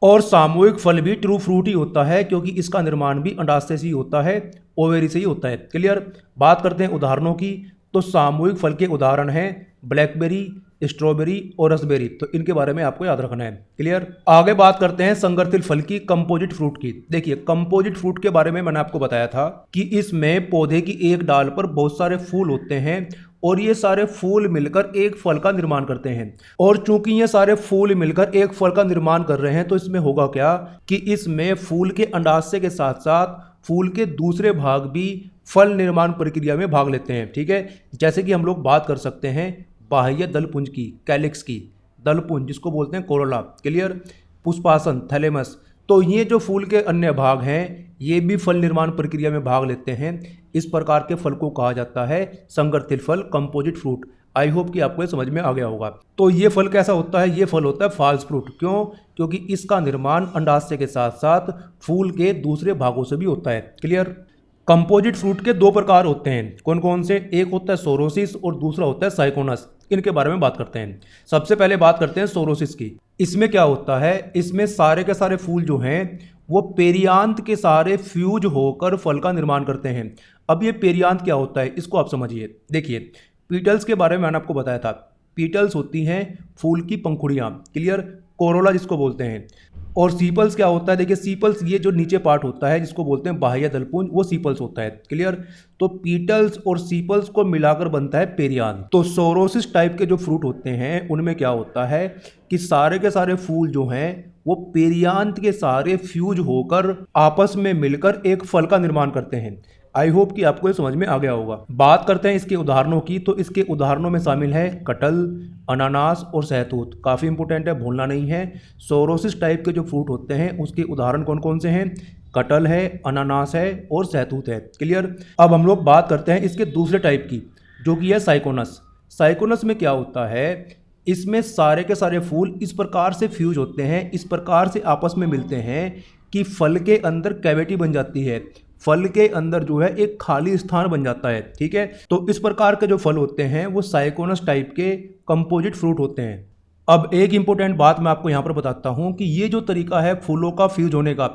और सामूहिक फल भी ट्रू फ्रूट ही होता है क्योंकि इसका निर्माण भी अंडाशय से ही होता है, ओवेरी से ही होता है। क्लियर? बात करते हैं उदाहरणों की। तो सामूहिक फल के उदाहरण हैं ब्लैकबेरी, स्ट्रॉबेरी और रसबेरी। तो इनके बारे में आपको याद रखना है। क्लियर? आगे बात करते हैं संगठित फल की, कंपोजिट फ्रूट की। देखिए, कंपोजिट फ्रूट के बारे में मैंने आपको बताया था कि इसमें पौधे की एक डाल पर बहुत सारे फूल होते हैं और ये सारे फूल मिलकर एक फल का निर्माण करते हैं। और चूंकि ये सारे फूल मिलकर एक फल का निर्माण कर रहे हैं तो इसमें होगा क्या कि इसमें फूल के अंडाशय के साथ साथ फूल के दूसरे भाग भी फल निर्माण प्रक्रिया में भाग लेते हैं। ठीक है? जैसे कि हम लोग बात कर सकते हैं बाह्य दलपुंज की, कैलिक्स की, दलपुंज जिसको बोलते हैं कोरोला। क्लियर? पुष्पासन, थैलेमस। तो ये जो फूल के अन्य भाग हैं ये भी फल निर्माण प्रक्रिया में भाग लेते हैं। इस प्रकार के फल को कहा जाता है संगठित फल, कंपोजिट फ्रूट। आई होप कि आपको ये समझ में आ गया होगा। तो ये फल कैसा होता है? ये फल होता है फॉल्स फ्रूट। क्यों? क्योंकि इसका निर्माण अंडाशय के साथ साथ फूल के दूसरे भागों से भी होता है। क्लियर? कंपोजिट फ्रूट के दो प्रकार होते हैं। कौन कौन से? एक होता है सोरोसिस और दूसरा होता है साइकोनस। इनके बारे में बात करते हैं। सबसे पहले बात करते हैं सोरोसिस की। इसमें क्या होता है? इसमें सारे के सारे फूल जो हैं वो पेरियांत के सारे फ्यूज होकर फल का निर्माण करते हैं। अब ये पेरियांत क्या होता है इसको आप समझिए। देखिए, पीटल्स के बारे में मैंने आपको बताया था। पीटल्स होती हैं फूल की पंखुड़ियाँ। क्लियर? कोरोला जिसको बोलते हैं। और सीपल्स क्या होता है? देखिए, सीपल्स ये जो नीचे पार्ट होता है जिसको बोलते हैं बाह्य दलपुंज, वो सीपल्स होता है। क्लियर? तो पीटल्स और सीपल्स को मिलाकर बनता है पेरियांत। तो सोरोसिस टाइप के जो फ्रूट होते हैं उनमें क्या होता है कि सारे के सारे फूल जो हैं वो पेरियांत के सारे फ्यूज होकर आपस में मिलकर एक फल का निर्माण करते हैं। आई होप कि आपको ये समझ में आ गया होगा। बात करते हैं इसके उदाहरणों की। तो इसके उदाहरणों में शामिल है कटहल, अनानास और सहतूत। काफ़ी इंपॉर्टेंट है, भूलना नहीं है। सोरोसिस टाइप के जो फ्रूट होते हैं उसके उदाहरण कौन कौन से हैं? कटहल है, अनानास है और सहतूत है। क्लियर? अब हम लोग बात करते हैं इसके दूसरे टाइप की जो कि है साइकोनस। साइकोनस में क्या होता है? इसमें सारे के सारे फूल इस प्रकार से फ्यूज होते हैं, इस प्रकार से आपस में मिलते हैं कि फल के अंदर कैविटी बन जाती है। फल के अंदर जो है एक खाली स्थान बन जाता है। ठीक है? तो इस प्रकार के जो फल होते हैं वो साइकोनस टाइप के कंपोजिट फ्रूट होते हैं। अब एक इंपॉर्टेंट बात मैं आपको यहाँ पर बताता हूँ कि ये जो तरीका है फूलों का फ्यूज होने का,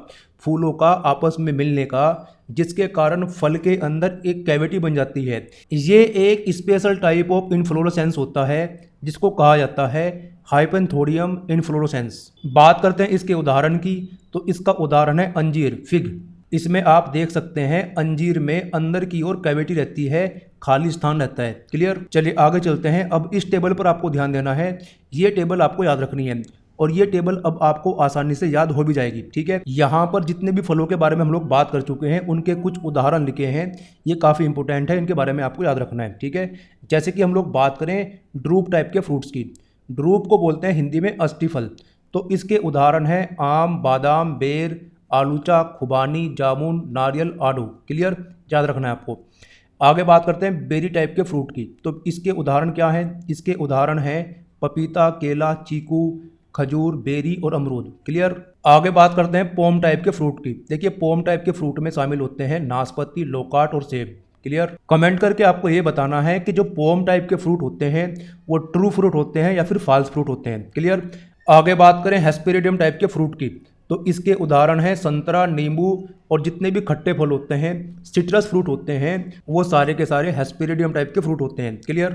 फूलों का आपस में मिलने का, जिसके कारण फल के अंदर एक कैविटी बन जाती है, ये एक स्पेशल टाइप ऑफ इन्फ्लोरेसेंस होता है जिसको कहा जाता है हाइपेंथोडियम इन्फ्लोरेसेंस। बात करते हैं इसके उदाहरण की। तो इसका उदाहरण है अंजीर, फिग। इसमें आप देख सकते हैं अंजीर में अंदर की ओर कैविटी रहती है, खाली स्थान रहता है। क्लियर? चलिए आगे चलते हैं। अब इस टेबल पर आपको ध्यान देना है। ये टेबल आपको याद रखनी है और ये टेबल अब आपको आसानी से याद हो भी जाएगी। ठीक है? यहाँ पर जितने भी फलों के बारे में हम लोग बात कर चुके हैं उनके कुछ उदाहरण लिखे हैं। ये काफ़ी इंपॉर्टेंट है, इनके बारे में आपको याद रखना है। ठीक है? जैसे कि हम लोग बात करें ड्रूप टाइप के फ्रूट्स की। ड्रूप को बोलते हैं हिंदी में अस्थि फल। तो इसके उदाहरण हैं आम, बादाम, बेर, आलूचा, खुबानी, जामुन, नारियल, आड़ू। क्लियर? याद रखना है आपको। आगे बात करते हैं बेरी टाइप के फ्रूट की। तो इसके उदाहरण क्या हैं? इसके उदाहरण हैं पपीता, केला, चीकू, खजूर, बेरी और अमरूद। क्लियर? आगे बात करते हैं पोम टाइप के फ्रूट की। देखिए, पोम टाइप के फ्रूट में शामिल होते हैं नाशपाती, लोकाट और सेब। क्लियर? कमेंट करके आपको ये बताना है कि जो पोम टाइप के फ्रूट होते हैं वो ट्रू फ्रूट होते हैं या फिर फॉल्स फ्रूट होते हैं। क्लियर? आगे बात करें हेस्पेरिडियम टाइप के फ्रूट की। तो इसके उदाहरण हैं संतरा, नींबू और जितने भी खट्टे फल होते हैं, सिट्रस फ्रूट होते हैं, वो सारे के सारे हेस्पेरिडियम टाइप के फ्रूट होते हैं। क्लियर?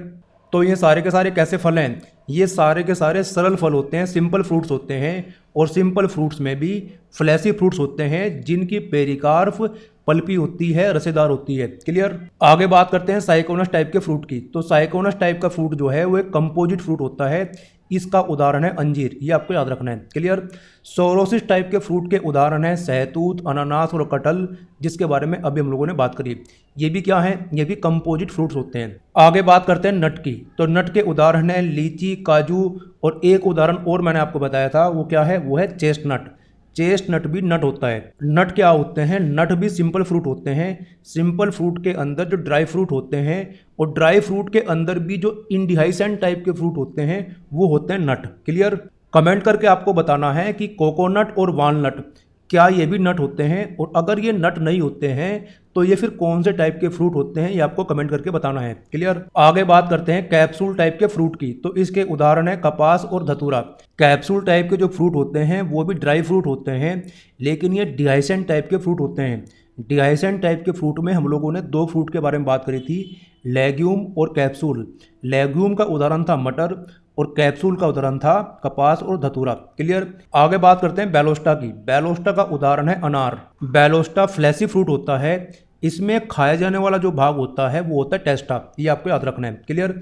तो ये सारे के सारे कैसे फल हैं? ये सारे के सारे सरल फल होते हैं, सिंपल फ्रूट्स होते हैं। और सिंपल फ्रूट्स में भी फ्लैशी फ्रूट्स होते हैं जिनकी पेरिकार्प पल्पी होती है, रसेदार होती है। क्लियर। आगे बात करते हैं साइकोनस टाइप के फ्रूट की। तो साइकोनस टाइप का फ्रूट जो है वो एक कंपोजिट फ्रूट होता है। इसका उदाहरण है अंजीर, ये आपको याद रखना है। क्लियर। सोरोसिस टाइप के फ्रूट के उदाहरण है सहतूत, अनानास और कटहल, जिसके बारे में अभी हम लोगों ने बात करी। ये भी क्या है, ये भी कंपोजिट फ्रूट्स होते हैं। आगे बात करते हैं नट की। तो नट के उदाहरण है लीची, काजू, और एक उदाहरण और मैंने आपको बताया था, वो क्या है, वो है चेस्टनट। चेस्टनट भी नट होता है। नट क्या होते हैं, नट भी सिंपल फ्रूट होते हैं। सिंपल फ्रूट के अंदर जो ड्राई फ्रूट होते हैं, और ड्राई फ्रूट के अंदर भी जो इंडिहाइसेंट टाइप के फ्रूट होते हैं वो होते हैं नट। क्लियर। कमेंट करके आपको बताना है कि कोकोनट और वालनट क्या ये भी नट होते हैं, और अगर ये नट नहीं होते हैं तो ये फिर कौन से टाइप के फ्रूट होते हैं, ये आपको कमेंट करके बताना है। क्लियर। आगे बात करते हैं कैप्सूल टाइप के फ्रूट की। तो इसके उदाहरण है कपास और धतूरा। कैप्सूल टाइप के जो फ्रूट होते हैं वो भी ड्राई फ्रूट होते हैं, लेकिन ये डिहाइसेंट टाइप के फ्रूट होते हैं। डिहाइसेंट टाइप के फ्रूट में हम लोगों ने दो फ्रूट के बारे में बात करी थी, लेग्यूम और कैप्सूल। लेग्यूम का उदाहरण था मटर, और कैप्सूल का उदाहरण था कपास और धतूरा। क्लियर। आगे बात करते हैं बेलोस्टा की। बेलोस्टा का उदाहरण है अनार। बेलोस्टा फ्लैशी फ्रूट होता है। इसमें खाया जाने वाला जो भाग होता है वो होता है टेस्टा, ये आपको याद रखना है। क्लियर।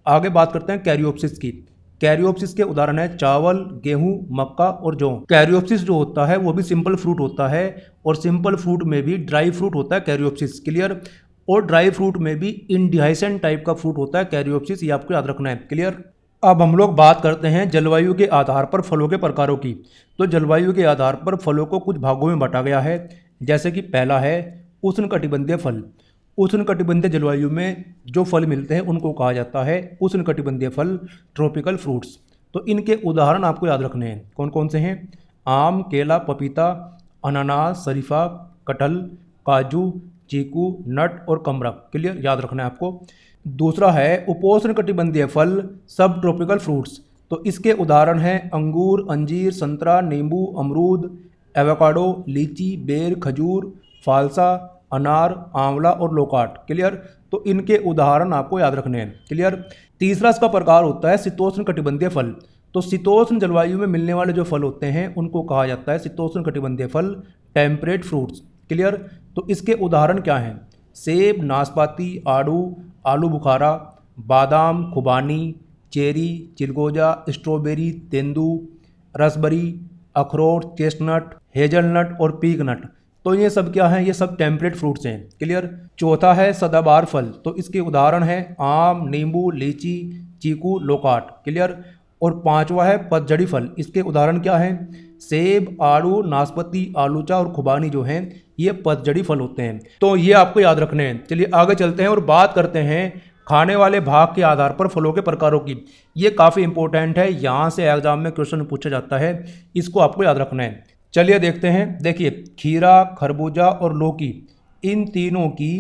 आगे बात करते हैं कैरियोप्सिस की। कैरियोप्सिस के उदाहरण है चावल, गेहूं, मक्का और जौ। कैरियोप्सिस जो होता है वो भी सिंपल फ्रूट होता है, और सिंपल फ्रूट में भी ड्राई फ्रूट होता है कैरियोप्सिस। क्लियर। और ड्राई फ्रूट में भी इंडिहाइसेंट टाइप का फ्रूट होता है कैरियोप्सिस, ये आपको याद रखना है। क्लियर। अब हम लोग बात करते हैं जलवायु के आधार पर फलों के प्रकारों की। तो जलवायु के आधार पर फलों को कुछ भागों में बांटा गया है, जैसे कि पहला है उष्णकटिबंधीय फल। उष्णकटिबंधीय जलवायु में जो फल मिलते हैं उनको कहा जाता है उष्णकटिबंधीय फल, ट्रॉपिकल फ्रूट्स। तो इनके उदाहरण आपको याद रखने हैं। कौन कौन से हैं? आम, केला, पपीता, अनानास, शरीफा, कटहल, काजू, चीकू, नट और कमरा। क्लियर, याद रखना है आपको। दूसरा है उपोष्णकटिबंधीय फल, सब ट्रॉपिकल फ्रूट्स। तो इसके उदाहरण हैं अंगूर, अंजीर, संतरा, नींबू, अमरूद, एवोकाडो, लीची, बेर, खजूर, फालसा, अनार, आंवला और लोकाट। क्लियर। तो इनके उदाहरण आपको याद रखने हैं। क्लियर। तीसरा इसका प्रकार होता है शीतोष्ण कटिबंधीय फल। तो शीतोष्ण जलवायु में मिलने वाले जो फल होते हैं उनको कहा जाता है शीतोष्ण कटिबंधीय फल, टेम्परेट फ्रूट्स। क्लियर। तो इसके उदाहरण क्या हैं? सेब, नाशपाती, आड़ू, आलू बुखारा, बादाम, खुबानी, चेरी, चिलगोजा, स्ट्रॉबेरी, तेंदू, रसबरी, अखरोट, चेस्टनट, हेजलनट और पीकनट। तो ये सब क्या है? ये सब टेम्परेट फ्रूट्स हैं। क्लियर। चौथा है सदाबहार फल। तो इसके उदाहरण है आम, नींबू, लीची, चीकू, लोकाट। क्लियर। और पांचवा है पतझड़ी फल। इसके उदाहरण क्या है? सेब, आड़ू, नाशपाती, आलूचा और खुबानी जो हैं ये पतझड़ी फल होते हैं। तो ये आपको याद रखने हैं। चलिए आगे चलते हैं और बात करते हैं खाने वाले भाग के आधार पर फलों के प्रकारों की। ये काफ़ी इंपॉर्टेंट है, यहाँ से एग्जाम में क्वेश्चन पूछा जाता है, इसको आपको याद रखना है। चलिए देखते हैं। देखिए, खीरा, खरबूजा और लौकी, इन तीनों की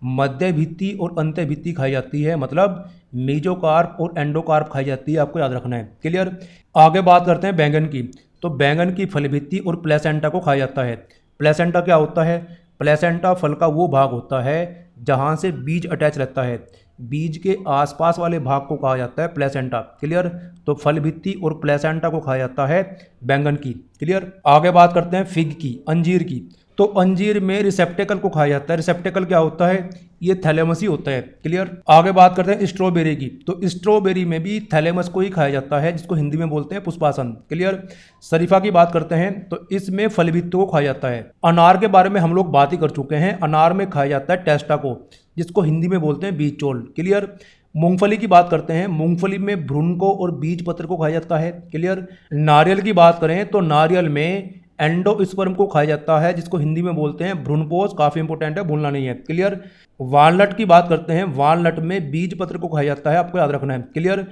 मध्य भित्ति और अंत्य भित्ति खाई जाती है, मतलब मीजोकार्प और एंडोकार्प खाई जाती है, आपको याद रखना है। क्लियर। आगे बात करते हैं बैंगन की। तो बैंगन की फल भित्ति और प्लेसेंटा को खाया जाता है। प्लेसेंटा क्या होता है? प्लेसेंटा फल का वो भाग होता है जहाँ से बीज अटैच रहता है। बीज के आसपास वाले भाग को कहा जाता है प्लेसेंटा। क्लियर। तो फल भित्ति और प्लेसेंटा को खाया जाता है बैंगन की। क्लियर। आगे बात करते हैं फिग की, अंजीर की। तो अंजीर में रिसेप्टेकल को खाया जाता है। रिसेप्टेकल क्या होता है? ये थैलेमस ही होता है। क्लियर। आगे बात करते हैं स्ट्रॉबेरी की। तो स्ट्रॉबेरी में भी थैलेमस को ही खाया जाता है, जिसको हिंदी में बोलते हैं पुष्पासन। क्लियर। शरीफा की बात करते हैं तो इसमें फल भित्ति को खाया जाता है। अनार के बारे में हम लोग बात ही कर चुके हैं। अनार में खाया जाता है टेस्टा को, जिसको हिंदी में बोलते हैं बीज चोल। क्लियर। मूंगफली की बात करते हैं। मूंगफली में भ्रूण को और बीज पत्र को खाया जाता है। क्लियर। नारियल की बात करें तो नारियल में एंडोस्पर्म को खाया जाता है, जिसको हिंदी में बोलते हैं भ्रूणपोष। काफी इंपॉर्टेंट है, भूलना नहीं है। क्लियर। वालनट की बात करते हैं। वालनट में बीज पत्र को खाया जाता है, आपको याद रखना है। क्लियर।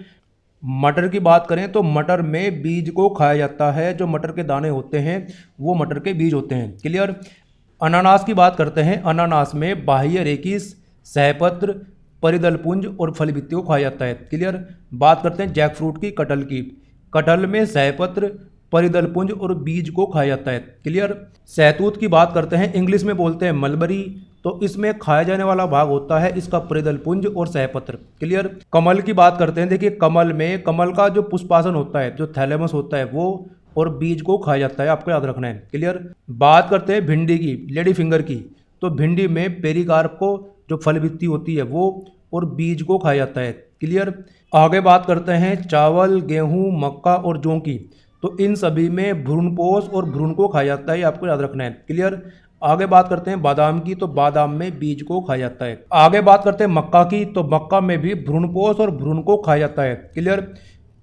मटर की बात करें तो मटर में बीज को खाया जाता है। जो मटर के दाने होते हैं वो मटर के बीज होते हैं। क्लियर। अनानास की बात करते हैं। अनानास में बाह्य रेकिस, सहपत्र, परिदल पुंज और फल भित्ति को खाया जाता है। क्लियर। बात करते हैं जैक फ्रूट की, कटहल की। कटहल में सहपत्र, परिदल पुंज और बीज को खाया जाता है। क्लियर। सहतूत की बात करते हैं। इंग्लिश में बोलते हैं मलबरी, तो इसमें खाया जाने वाला भाग होता है इसका परिदल पुंज और सहपत्र। क्लियर। कमल की बात करते हैं। देखिए कमल में कमल का जो पुष्पासन होता है, जो थैलेमस होता है वो, और बीज को खाया जाता है, आपको याद रखना है। क्लियर। बात करते हैं भिंडी की, लेडी फिंगर की, तो भिंडी में पेरिकार्प को, जो फल भित्ति होती है वो, और बीज को खाया जाता है। क्लियर। आगे बात करते हैं चावल, गेहूं, मक्का और जौ की, तो इन सभी में भ्रूणपोष और भ्रूण को खाया जाता है, आपको याद रखना है। क्लियर। आगे बात करते हैं बादाम की, तो बादाम में बीज को खाया जाता है। आगे बात करते हैं मक्का की, तो मक्का में भी भ्रूणपोष और भ्रूण को खाया जाता है। क्लियर।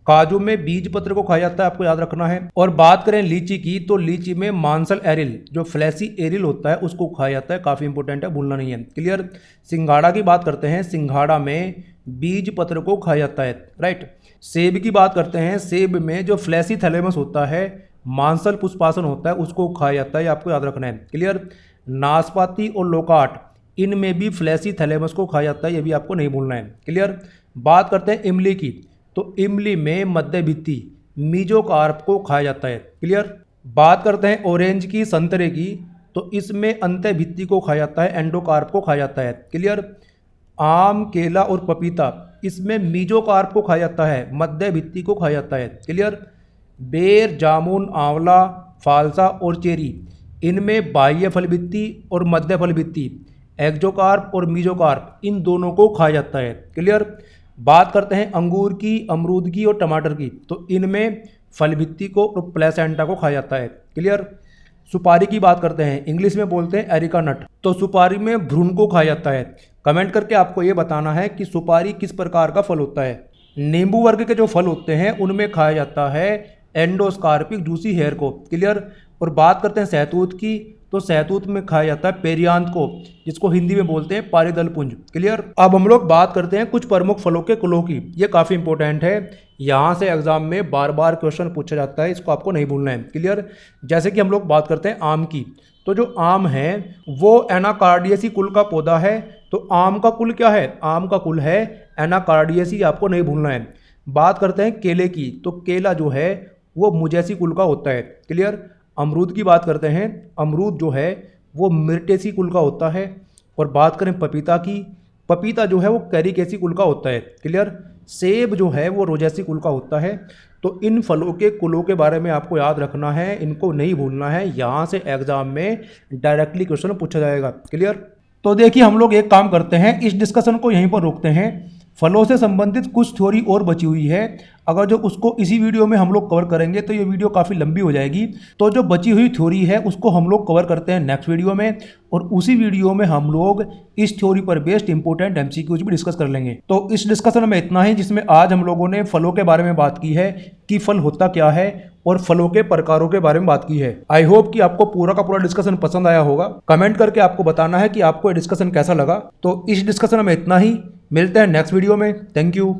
काजू में बीज पत्र को खाया जाता है, आपको याद रखना है। और बात करें लीची की, तो लीची में मांसल एरिल, जो फ्लैसी एरिल होता है उसको खाया जाता है, काफी इंपॉर्टेंट है, भूलना नहीं है। क्लियर। सिंघाड़ा की बात करते हैं, सिंघाड़ा में बीज पत्र को खाया जाता है। राइट। सेब की बात करते हैं, सेब में जो फ्लैसी थैलेमस होता है, मांसल पुष्पासन होता है, उसको खाया जाता है, आपको याद रखना है। क्लियर। नाशपाती और लोकाट, इनमें भी फ्लैसी थैलेमस को खाया जाता है, ये भी आपको नहीं भूलना है। क्लियर। बात करते हैं इमली की, तो इमली में मध्य भित्ति, मीजोकार्प को खाया जाता है। क्लियर। बात करते हैं ऑरेंज की, संतरे की, तो इसमें अंत्य भित्ति को खाया जाता है, एंडोकार्प को खाया जाता है। क्लियर। आम, केला और पपीता, इसमें मीजोकार्प को खाया जाता है, मध्य भित्ति को खाया जाता है। क्लियर। बेर, जामुन, आंवला, फालसा और चेरी, इनमें बाह्य फल भित्ति और मध्य फल भित्ति, एक्जोकार्प और मीजोकार्प, इन दोनों को खाया जाता है। क्लियर। बात करते हैं अंगूर की, अमरूद की और टमाटर की, तो इनमें फल भित्ति को और प्लेसेंटा को खाया जाता है। क्लियर। सुपारी की बात करते हैं, इंग्लिश में बोलते हैं एरिका नट, तो सुपारी में भ्रूण को खाया जाता है। कमेंट करके आपको ये बताना है कि सुपारी किस प्रकार का फल होता है। नींबू वर्ग के जो फल होते हैं उनमें खाया जाता है एंडोस्कार्पिक जूसी हेयर को। क्लियर। और बात करते हैं सहतूत की, तो सहतूत में खाया जाता है पेरियांत को, जिसको हिंदी में बोलते हैं पारिदल पुंज। क्लियर। अब हम लोग बात करते हैं कुछ प्रमुख फलों के कुलों की, ये काफ़ी इंपॉर्टेंट है, यहाँ से एग्जाम में बार बार क्वेश्चन पूछा जाता है, इसको आपको नहीं भूलना है। क्लियर। जैसे कि हम लोग बात करते हैं आम की, तो जो आम है वो एनाकार्डियेसी कुल का पौधा है, तो आम का कुल क्या है, आम का कुल है एनाकार्डियेसी, आपको नहीं भूलना है। बात करते हैं केले की, तो केला जो है वो मुजैसी कुल का होता है। क्लियर। अमरूद की बात करते हैं, अमरूद जो है वो मिर्टेसी कुल का होता है। और बात करें पपीता की, पपीता जो है वो कैरिकेसी कुल का होता है। क्लियर। सेब जो है वो रोजैसी कुल का होता है। तो इन फलों के कुलों के बारे में आपको याद रखना है, इनको नहीं भूलना है, यहाँ से एग्जाम में डायरेक्टली क्वेश्चन पूछा जाएगा। क्लियर। तो देखिए हम लोग एक काम करते हैं, इस डिस्कशन को यहीं पर रोकते हैं। फलों से संबंधित कुछ थ्योरी और बची हुई है, अगर जो उसको इसी वीडियो में हम लोग कवर करेंगे तो ये वीडियो काफ़ी लंबी हो जाएगी। तो जो बची हुई थ्योरी है उसको हम लोग कवर करते हैं नेक्स्ट वीडियो में, और उसी वीडियो में हम लोग इस थ्योरी पर बेस्ड इंपॉर्टेंट एमसीक्यूज भी डिस्कस कर लेंगे। तो इस डिस्कशन में इतना ही, जिसमें आज हम लोगों ने फलों के बारे में बात की है कि फल होता क्या है और फलों के प्रकारों के बारे में बात की है। आई होप कि आपको पूरा का पूरा डिस्कशन पसंद आया होगा। कमेंट करके आपको बताना है कि आपको ये डिस्कशन कैसा लगा। तो इस डिस्कशन में इतना ही, मिलते हैं नेक्स्ट वीडियो में। Thank you.